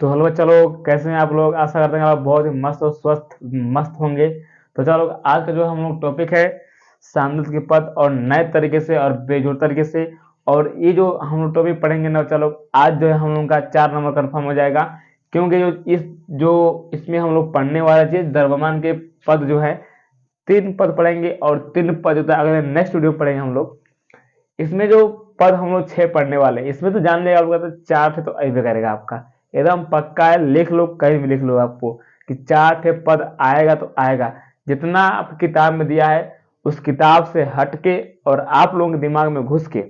तो हेलो बच्चा लोग, कैसे हैं आप लोग? आशा करते हैं आप बहुत ही मस्त और स्वस्थ मस्त होंगे। तो चलो, आज का जो हम लोग टॉपिक है सांद्रता के पद और नए तरीके से और बेजोड़ तरीके से। और ये जो हम लोग टॉपिक पढ़ेंगे ना बच्चा लोग, आज जो है हम लोग का 4 नंबर कंफर्म हो जाएगा। क्योंकि जो इसमें हम लोग पढ़ने वाला चीज द्रव्यमान के पद जो है 3 पद पढ़ेंगे और 3 पद जो है अगले नेक्स्ट वीडियो पढ़ेंगे हम लोग। इसमें जो पद हम लोग 6 पढ़ने वाले हैं, इसमें तो जान लेगा आपका, तो 4 थे तो अभी करेगा आपका एकदम पक्का है। लिख लो, कहीं भी लिख लो आपको कि 4 पद आएगा तो आएगा। जितना आप किताब में दिया है उस किताब से हट के और आप लोगों के दिमाग में घुस के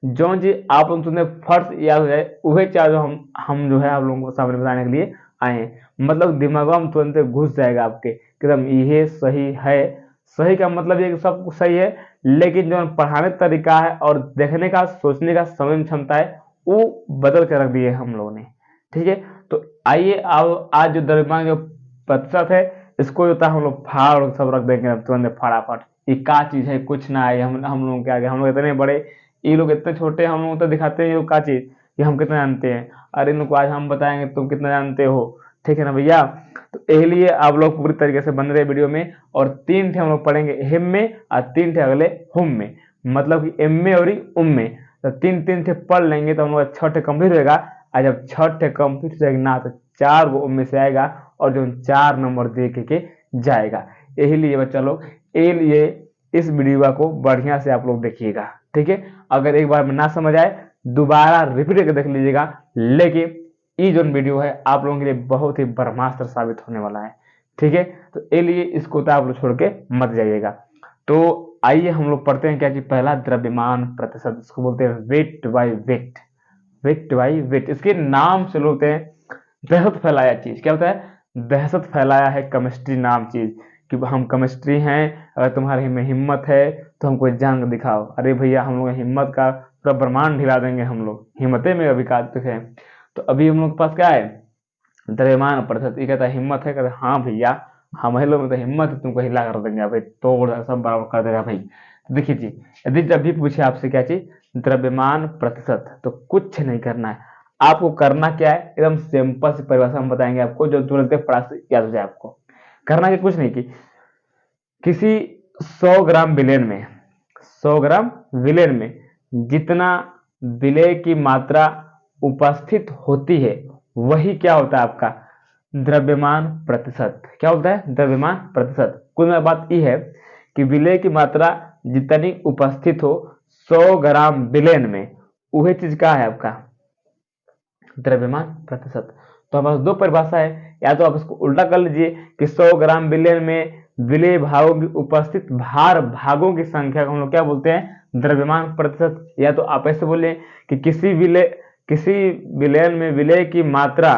जो चीज आप लोग तुमने फर्स्ट याद हो जाए, वही चार जो हम जो है आप लोगों को सामने बताने के लिए आए हैं। मतलब दिमाग में तुरंत घुस जाएगा आपके एकदम ये सही है। सही का मतलब ये कि सब कुछ सही है, लेकिन जो पढ़ाने का तरीका है और देखने का सोचने का समय क्षमता है वो बदल कर रख दिए हम लोगों ने। ठीक है, तो आइए अब आज जो द्रव्यमान जो प्रतिशत है इसको जो था हम लोग फाड़ सब रख देंगे तुरंत फटाफट। ये का चीज है, कुछ ना है। हम लोगों के आगे हम लोग इतने बड़े, ये लोग इतने छोटे, हम लोग तो दिखाते हैं ये का चीज कि हम कितना जानते हैं। अरे इनको आज हम बताएंगे तुम कितना जानते हो। ठीक है ना भैया? तो इसलिए आप लोग पूरी तरीके से बन रहे वीडियो में। और 3 थे हम लोग पढ़ेंगे हिम में और 3 थे अगले हुम में, मतलब कि एम में और उम में। तो 3 3 थे पढ़ लेंगे तो हम लोग 6 कंप्लीट होगा। और जब 6 कंप्लीट हो जाएगा ना तो 4 वो उम में से आएगा और जो 4 नंबर दे के जाएगा। यही लिए बच्चा लोग, ये लिए इस वीडियो को बढ़िया से आप लोग देखिएगा। ठीक है, अगर एक बार में ना समझ आए दोबारा रिपीट करके देख लीजिएगा। लेकिन ये जो वीडियो है आप लोगों के लिए बहुत ही ब्रह्मास्त्र साबित होने वाला है। ठीक है, तो ये लिए इसको तो आप लोग छोड़ के मत जाइएगा। तो आइए हम लोग पढ़ते हैं क्या कि पहला द्रव्यमान प्रतिशत, इसको बोलते हैं weight by weight. Weight by weight, इसके नाम से लोग हैं दहशत फैलाया चीज। क्या होता है? दहशत फैलाया है केमिस्ट्री नाम चीज, कि हम केमिस्ट्री हैं, अगर तुम्हारे में हिम्मत है तो हमको जंग दिखाओ। अरे भैया, हम लोग हिम्मत का पूरा ब्रह्मांड हिला देंगे। हम लोग हिम्मते में अभी काटते हैं। तो अभी हम लोग के पास क्या है? द्रव्यमान प्रतिशत। ये कहता है हिम्मत है, कहता है हाँ भैया हमारे लोग में तो हिम्मत है, तुमको हिला कर देंगे भाई, तोड़ सब बराबर कर देगा भाई। तो देखिए जी, यदि जब भी पूछे आपसे क्या चीज द्रव्यमान प्रतिशत, तो कुछ नहीं करना है। आपको करना क्या है, एकदम सिंपल सी परिभाषा हम बताएंगे आपको जो तुरंत पढ़ा से याद हो जाए। आपको करना क्या, कुछ नहीं, कि किसी 100 ग्राम विलेन में 100 ग्राम विलेन में जितना विलेय की मात्रा उपस्थित होती है वही क्या होता है आपका द्रव्यमान प्रतिशत। क्या होता है? द्रव्यमान प्रतिशत। कुल बात यह है कि विलेय की मात्रा जितनी उपस्थित हो 100 ग्राम विलेन में, वही चीज क्या है आपका द्रव्यमान प्रतिशत। तो हमारे पास 2 परिभाषा है, या तो आप इसको उल्टा कर लीजिए कि 100 ग्राम विलेन में विलेय भागों की उपस्थित भार भागों की संख्या को हम लोग क्या बोलते हैं द्रव्यमान प्रतिशत। या तो आप ऐसे बोले कि किसी विलेन में विलेय की मात्रा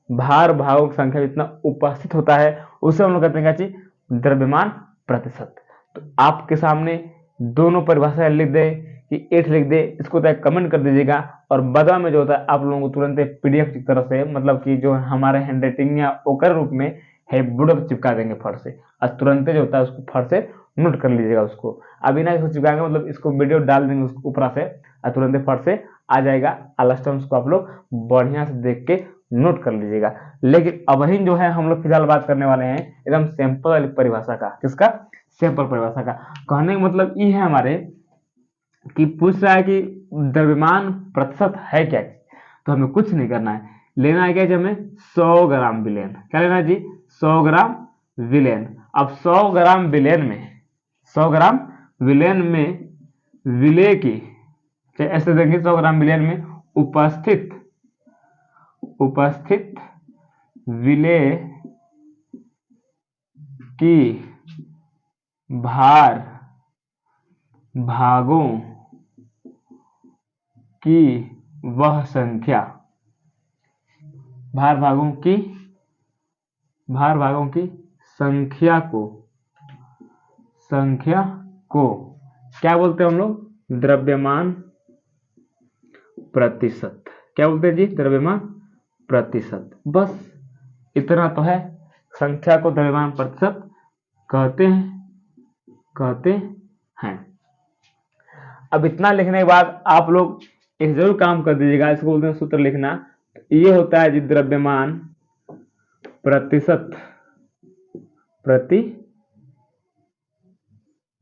भार भागों की संख्या जितना उपस्थित होता है उसे हम लोग कहते हैं क्या चीज द्रव्यमान प्रतिशत। तो आपके सामने दोनों परिभाषाएं लिख दे कि 8 लिख दे, इसको तो कमेंट कर दीजिएगा। और बदला में जो होता है आप लोगों को तुरंत पीडीएफ की तरफ से, मतलब कि जो हमारे हैंड राइटिंग या ओकर रूप में है बोर्ड पर चिपका देंगे फट से, और तुरंत जो होता है उसको फट से नोट कर लीजिएगा उसको। अभी ना इसको चिपकाएंगे, मतलब इसको वीडियो डाल देंगे उसको ऊपर से और तुरंत फट से आ जाएगा। लास्ट टाइम उसको आप लोग बढ़िया से देख के नोट कर लीजिएगा। लेकिन अभी जो है हम लोग फिलहाल बात करने वाले हैं एकदम सिंपल वाली परिभाषा का। किसका? सिंपल परिभाषा का। कहने का मतलब ये है हमारे कि पूछ रहा है कि द्रव्यमान प्रतिशत है क्या। तो हमें कुछ नहीं करना है, लेना है क्या? हमें 100 ग्राम विलेन। क्या लेना है जी? 100 ग्राम विलेन। अब 100 ग्राम विलेन में 100 ग्राम विलेन में विलेय की, ऐसे देंगे 100 ग्राम विलेन में उपस्थित विलेय की भार भागों की वह संख्या, भार भागों की संख्या को क्या बोलते हैं हम लोग? द्रव्यमान प्रतिशत। क्या बोलते हैं जी? द्रव्यमान प्रतिशत। बस इतना तो है, संख्या को द्रव्यमान प्रतिशत कहते हैं। अब इतना लिखने के बाद आप लोग एक जरूर काम कर दीजिएगा, इसको बोलते हैं सूत्र लिखना। ये होता है जी द्रव्यमान प्रतिशत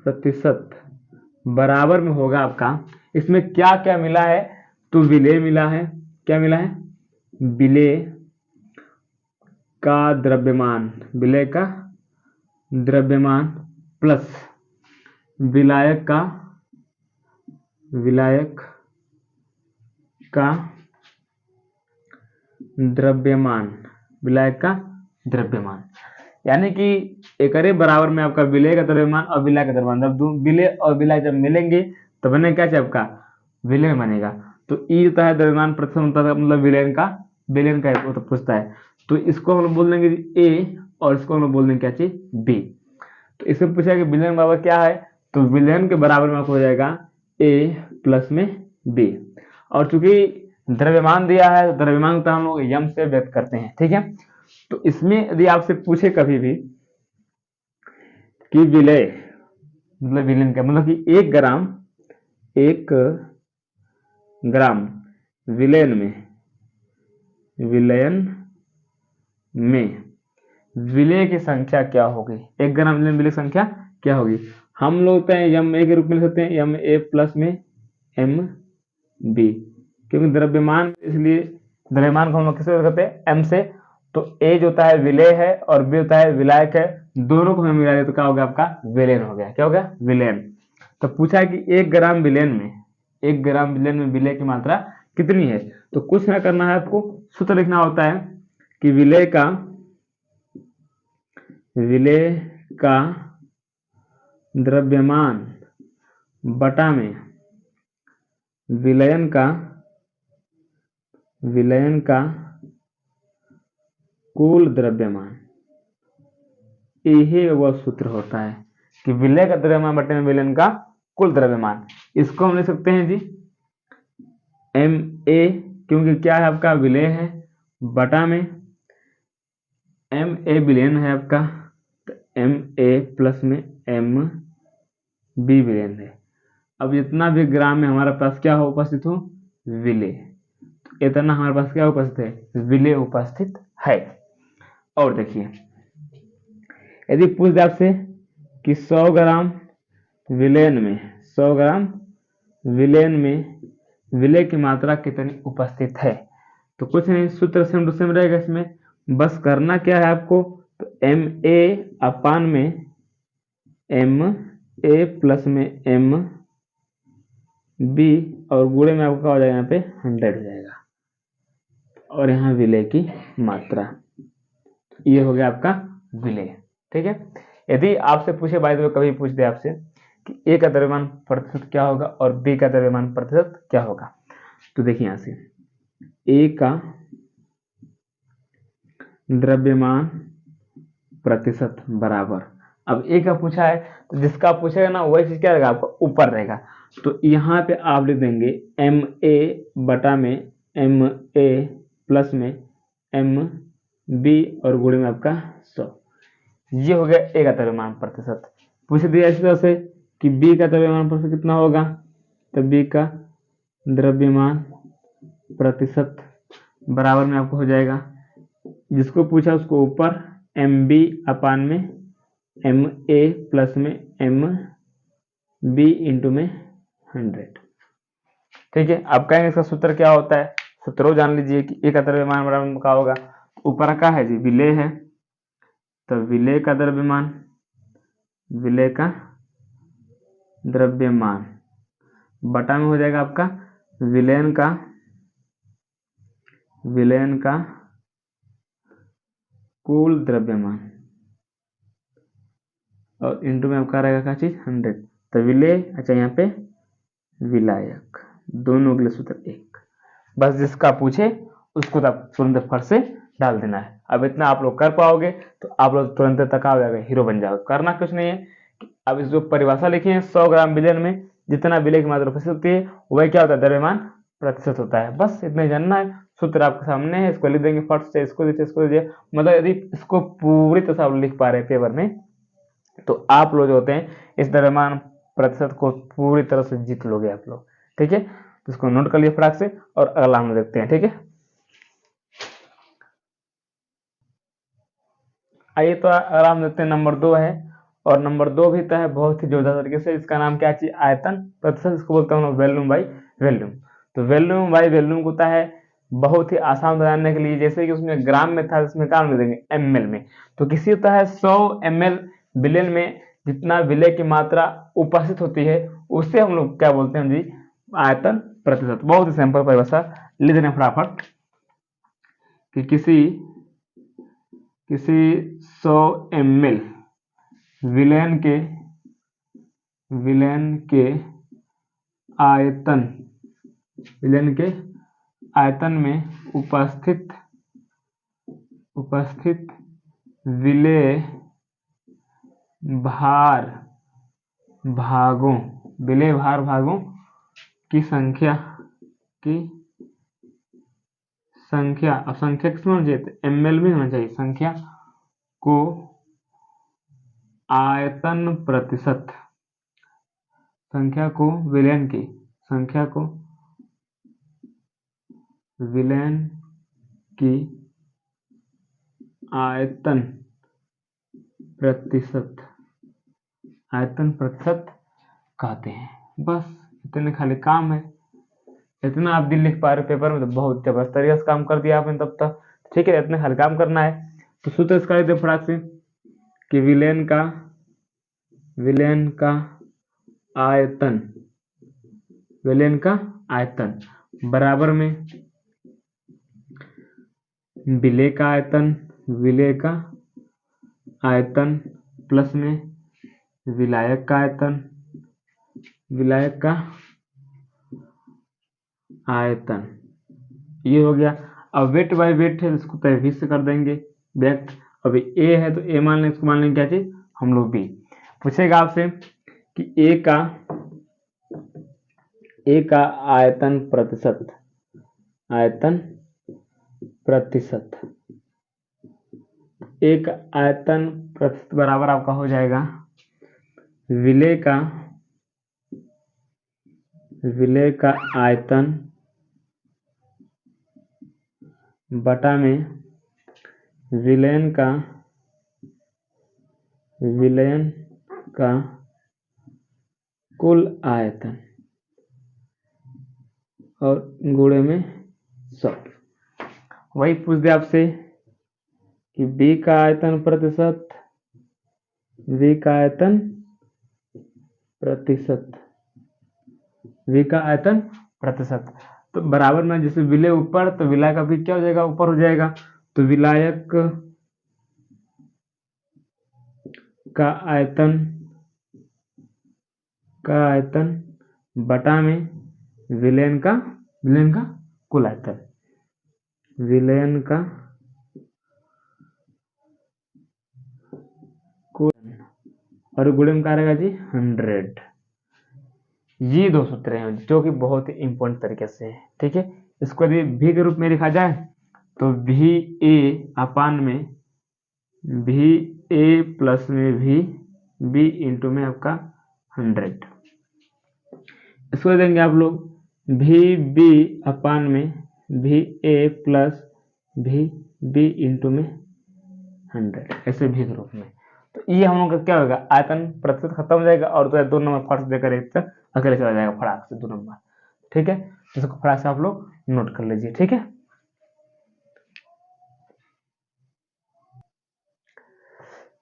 प्रतिशत बराबर में होगा आपका, इसमें क्या क्या मिला है, तो विलेय मिला है, क्या मिला है, विलेय का द्रव्यमान, विलेय का द्रव्यमान प्लस विलायक का द्रव्यमान, विलायक का द्रव्यमान, यानी कि एकरे बराबर में आपका विलेय का द्रव्यमान और विलायक का द्रव्यमान, जब विलेय और विलायक जब मिलेंगे तो बनेगा क्या, आपका विलयन बनेगा। तो ई होता है द्रव्यमान प्रतिशत मतलब विलयन का तो पूछता है, तो इसको हम लोग बोल देंगे ए और इसको हम लोग बोल देंगे क्या चीज, बी। तो इसमें पूछा कि विलयन बराबर क्या है, तो विलयन के बराबर में आपको हो जाएगा ए प्लस में बी, और चूंकि द्रव्यमान दिया है तो द्रव्यमान को हम लोग यम से व्यक्त करते हैं, ठीक है। तो इसमें यदि आपसे पूछे कभी भी कि विलय मतलब विलयन का मतलब कि 1 ग्राम विलयन में विलय की संख्या क्या होगी, 1 ग्राम विलयन विलय की संख्या क्या होगी, हम लोग यम ए के रूप में लिख सकते हैं, यम ए प्लस में एम बी, क्योंकि द्रव्यमान, इसलिए द्रव्यमान को हम लोग किससे करते हैं, एम से। तो ए जो होता है विलेय है और बी होता है विलायक है, दोनों को हमें मिला दे तो क्या हो गया, आपका विलयन हो गया, क्या हो गया, विलयन। तो पूछा है कि 1 ग्राम विलयन में विलय की मात्रा कितनी है, तो कुछ ना करना है, आपको सूत्र लिखना होता है कि विलय का द्रव्यमान बटा में विलयन का कुल द्रव्यमान, यही वह सूत्र होता है कि विलय का द्रव्यमान बटे में विलयन का कुल द्रव्यमान। इसको हम लिख सकते हैं जी एम ए, क्योंकि क्या है आपका विलय है, बटा में एम ए विलयन है आपका, तो एम ए प्लस में एम बी विलयन है। अब जितना भी ग्राम में हमारे पास क्या हो उपस्थित हो, विलय, तो इतना हमारे पास क्या उपस्थित है, विलय उपस्थित है। और देखिए यदि पूछ दे आपसे कि 100 ग्राम विलयन में विलय की मात्रा कितनी उपस्थित है, तो कुछ नहीं, सूत्र सेम टू सेम रहेगा, इसमें बस करना क्या है आपको, तो एम ए अपान में एम ए प्लस में एम बी और गुणे में आपका हो जाएगा यहाँ पे 100 हो जाएगा, और यहाँ विलय की मात्रा, ये हो गया आपका विलय, ठीक है। यदि आपसे पूछे बाय द वे, कभी पूछ दे आपसे कि ए का द्रव्यमान प्रतिशत क्या होगा और बी का द्रव्यमान प्रतिशत क्या होगा, तो देखिए यहाँ से ए का द्रव्यमान प्रतिशत बराबर, अब ए का पूछा है तो जिसका पूछेगा ना वही चीज क्या रहेगा, आपका ऊपर रहेगा, तो यहाँ पे आप लिख देंगे एम ए बटा में एम ए प्लस में एम बी और गुणे में आपका 100, ये हो गया ए का द्रव्यमान प्रतिशत। पूछ दिया इसी तरह से कि बी का द्रव्यमान प्रतिशत कितना होगा, तो बी का द्रव्यमान प्रतिशत बराबर में आपको हो जाएगा, जिसको पूछा उसको ऊपर एम बी अपान में एम ए प्लस में एम बी इंटू में 100, ठीक है। अब कहेंगे इसका सूत्र क्या होता है, सूत्र जान लीजिए कि ए का द्रव्यमान बराबर क्या होगा, ऊपर का है जी विलय है, तो विलय का द्रव्यमान बटा में हो जाएगा आपका विलयन का कुल द्रव्यमान, और इंटू में आपका रहेगा क्या चीज 100, तो विलय, अच्छा यहाँ पे विलायक, दोनों के लिए सूत्र एक, बस जिसका पूछे उसको तो आप तुरंत फट से डाल देना है। अब इतना आप लोग कर पाओगे तो आप लोग तुरंत तक आ जाएगा, हीरो बन जाओगे। करना कुछ नहीं है कि अब इस जो परिभाषा लिखी है 100 ग्राम विलयन में जितना विलय की मात्रा उपस्थित होती है वह क्या होता है, द्रव्यमान प्रतिशत होता है, बस इतना जानना है। सूत्र आपके सामने है, इसको लिख देंगे फट से, इसको दीजिए, मतलब यदि इसको पूरी तरह आप लिख पा रहे हैं पेपर में तो आप लोग जो होते हैं इस द्रव्यमान प्रतिशत को पूरी तरह से जीत लोगे आप लोग, ठीक है। तो इसको नोट कर लिए फटाक से, और अगला हम देखते हैं, ठीक है। आइए तो अगर हम देखते हैं नंबर 2 है, और नंबर 2 भी तो है बहुत ही जोरदार तरीके से। इसका नाम क्या है? आयतन प्रतिशत। इसको बोलते हैं वॉल्यूम बाई वॉल्यूम। तो वॉल्यूम बाई वॉल्यूम होता है बहुत ही आसान बनाने के लिए। जैसे कि उसमें ग्राम में था, इसमें क्या लिख देंगे? ml में। तो किसी होता है 100 ml विलेन में जितना विलय की मात्रा उपस्थित होती है उससे हम लोग क्या बोलते हैं जी? आयतन प्रतिशत। बहुत ही सिंपल परिभाषा लिख देना फटाफट कि किसी 100 ml विलयन के आयतन में उपस्थित विलेय भार भागों की संख्या अब संख्या किसमें होना चाहिए? ml में होना चाहिए। संख्या को आयतन प्रतिशत, संख्या को विलयन की आयतन प्रतिशत कहते हैं। बस इतने खाली काम है। इतना आप दिल लिख पा रहे पेपर में तो बहुत जबरदस्त तरीके से काम कर दिया आपने तब तक। ठीक है, इतने खाली काम करना है। तो सूत्र इसका लिख दे फटाक से कि विलयन का आयतन बराबर में विलेय का आयतन प्लस में विलायक का आयतन। ये हो गया। अब वेट बाय वेट है, इसको तय से कर देंगे व्यक्त। अभी ए है तो ए मान लें, इसको मान लेंगे क्या चीज? हम लोग बी। पूछेगा आपसे कि ए का आयतन प्रतिशत एक आयतन प्रतिशत बराबर आपका हो जाएगा विलेय का आयतन बटा में विलयन का कुल आयतन और गुणे में 100। वही पूछ दे आपसे कि बी का आयतन प्रतिशत तो बराबर में जैसे विलय ऊपर तो विलायक का भी क्या हो जाएगा? ऊपर हो जाएगा। तो विलायक का आयतन बटा में विलयन का कुल आयतन, और गुणे में क्या रहेगा जी? 100। ये 2 सूत्र हैं जो कि बहुत ही इंपॉर्टेंट तरीके से है। ठीक है, इसको यदि भी के रूप में लिखा जाए तो भी ए अपान में भी ए प्लस में भी बी इंटू में आपका 100। इसको देंगे आप लोग भी बी अपान में भी ए प्लस भी बी इंटू में 100, ऐसे भी के रूप में। तो ये हम लोग का क्या होगा? आयतन प्रतिशत खत्म हो जाएगा और तो 2 नंबर फर्स्ट देकर एक तक अकेले चला जाएगा फटाक से 2 नंबर। ठीक है, इसको फटाक से आप लोग नोट कर लीजिए। ठीक है,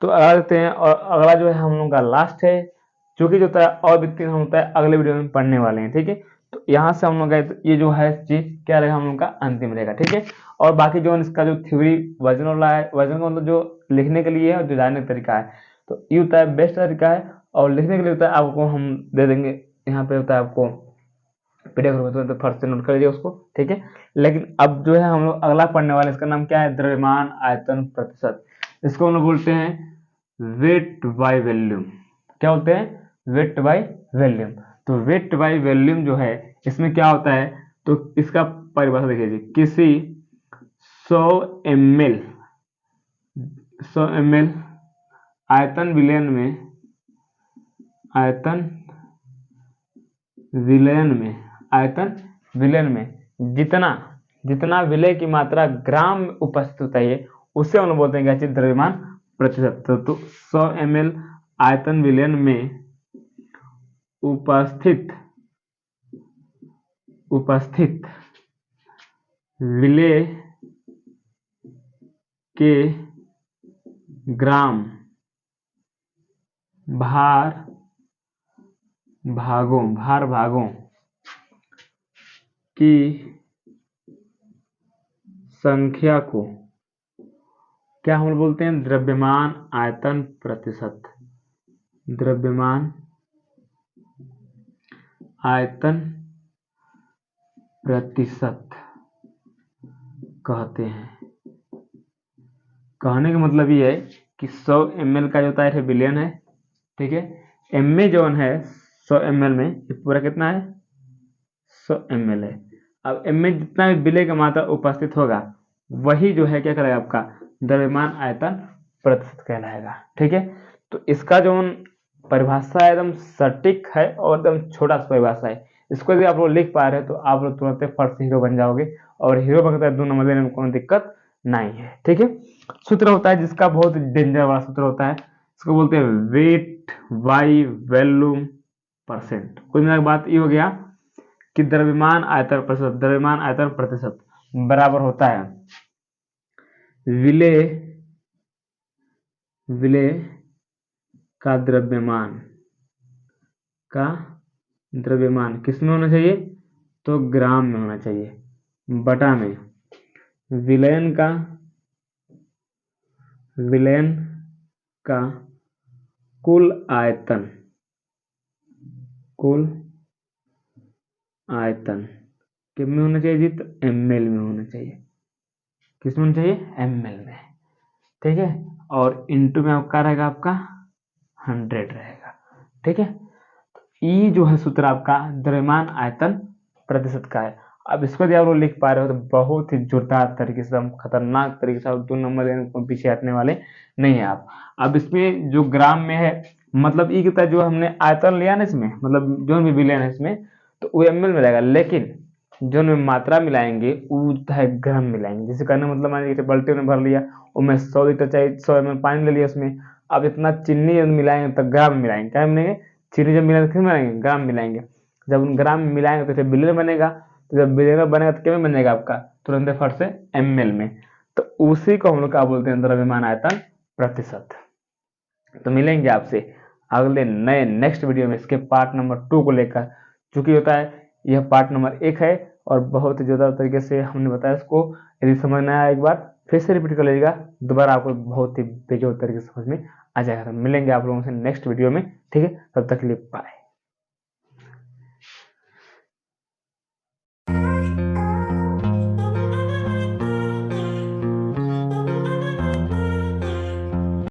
तो अगला देखते हैं। और अगला जो है हम लोग का लास्ट है, जो कि जो होता है अद्वितीय होता है, अगले वीडियो में पढ़ने वाले हैं। ठीक है, तो यहाँ से हम लोग ये जो है चीज क्या रहेगा? हम लोग का अंतिम रहेगा। ठीक है, और बाकी जो इसका जो थ्योरी वजन वाला है, वजन का मतलब जो लिखने के लिए है और जो जानने का तरीका है, तो ये होता है बेस्ट तरीका है। और लिखने के लिए होता है आपको हम दे देंगे, यहाँ पे होता है आपको पीडीएफ होता है, तो फर्स्ट से नोट कर लीजिए उसको। ठीक है, लेकिन अब जो है हम लोग अगला पढ़ने वाले, इसका नाम क्या है? द्रव्यमान आयतन प्रतिशत। इसको हम लोग बोलते हैं वेट बाय वॉल्यूम। क्या बोलते हैं? Weight by volume. तो वेट बाय वॉल्यूम जो है इसमें क्या होता है? तो इसका परिभाषा देखिए जी, किसी 100 ml आयतन विलयन में जितना विलय की मात्रा ग्राम में उपस्थित होता है उससे हम लोग बोलते हैं क्या चीज? द्रव्यमान प्रतिशत। तो 100 ml आयतन विलयन में उपस्थित विलेय के ग्राम भार भागों की संख्या को क्या हम बोलते हैं? द्रव्यमान आयतन प्रतिशत। द्रव्यमान आयतन प्रतिशत कहते हैं। कहने का मतलब ये है कि 100 ml का जो होता है विलयन है, ठीक है। एम जो है 100 ml में ये पूरा कितना है? 100 ml है। अब एम में जितना भी विलय का मात्रा उपस्थित होगा वही जो है क्या कहलाएगा? आपका द्रव्यमान आयतन प्रतिशत कहलाएगा, ठीक है। तो इसका जो परिभाषा है एकदम सटीक है और एकदम छोटा सा परिभाषा है। इसको यदि आप लोग लिख पा रहे हैं तो आप लोग तुरंत फट से हीरो बन जाओगे, और हीरो बनता है 2 नंबर देने में कोई दिक्कत नहीं है, ठीक है। सूत्र होता है जिसका बहुत डेंजर वाला सूत्र होता है, इसको बोलते हैं वेट बाई वॉल्यूम परसेंट। कुछ मिनट बात ये हो गया कि द्रव्यमान आयतन प्रतिशत बराबर होता है विलेय का द्रव्यमान किस में होना चाहिए? तो ग्राम में होना चाहिए, बटा में विलयन का कुल आयतन किस में होना चाहिए जी? तो ml में होना चाहिए। किस में होना चाहिए? ml में, ठीक है। और इंटू में क्या रहेगा? आपका 100 रहेगा, ठीक है। ई जो है सूत्र आपका द्रव्यमान आयतन प्रतिशत का है। अब इसको यदि आप लोग लिख पा रहे हो तो बहुत ही जोरदार तरीके से, हम खतरनाक तरीके से 2 नंबर देने को पीछे हटने वाले नहीं है आप। अब इसमें जो ग्राम में है, मतलब ई कितना जो हमने आयतन लिया ना इसमें, मतलब जो भी विलयन है इसमें, तो वो ml में रहेगा, लेकिन जो में मात्रा मिलाएंगे वो है ग्राम मिलाएंगे। जैसे कहने मतलब मान लीजिए बाल्टी में भर लिया, उसमें 100 लीटर चाहिए, 100 ml पानी ले लिया उसमें, अब इतना चीनी जब मिलाएंगे तो ग्राम मिलाएंगे। क्या मिलाएंगे? चीनी जब मिलाएंगे फिर मिलाएंगे, ग्राम मिलाएंगे। जब उन ग्राम में मिलाएंगे तो फिर बिलियन बनेगा, तो जब बिलियन बनेगा तो क्या में बनेगा? आपका तुरंत फट से ml में। तो उसी को हम लोग क्या बोलते हैं? द्रव्यमान आयतन प्रतिशत। तो मिलेंगे आपसे अगले नए नेक्स्ट वीडियो में इसके पार्ट नंबर 2 को लेकर। चूंकि होता है यह पार्ट नंबर 1 है और बहुत ही जोरदार तरीके से हमने बताया इसको। यदि समझ में आया एक बार फिर से रिपीट कर लीजिएगा, दोबारा आपको बहुत ही बेजोड़ तरीके से समझ में आ जाएगा। तो मिलेंगे आप लोगों से नेक्स्ट वीडियो में, ठीक है। तब तक के लिए बाय।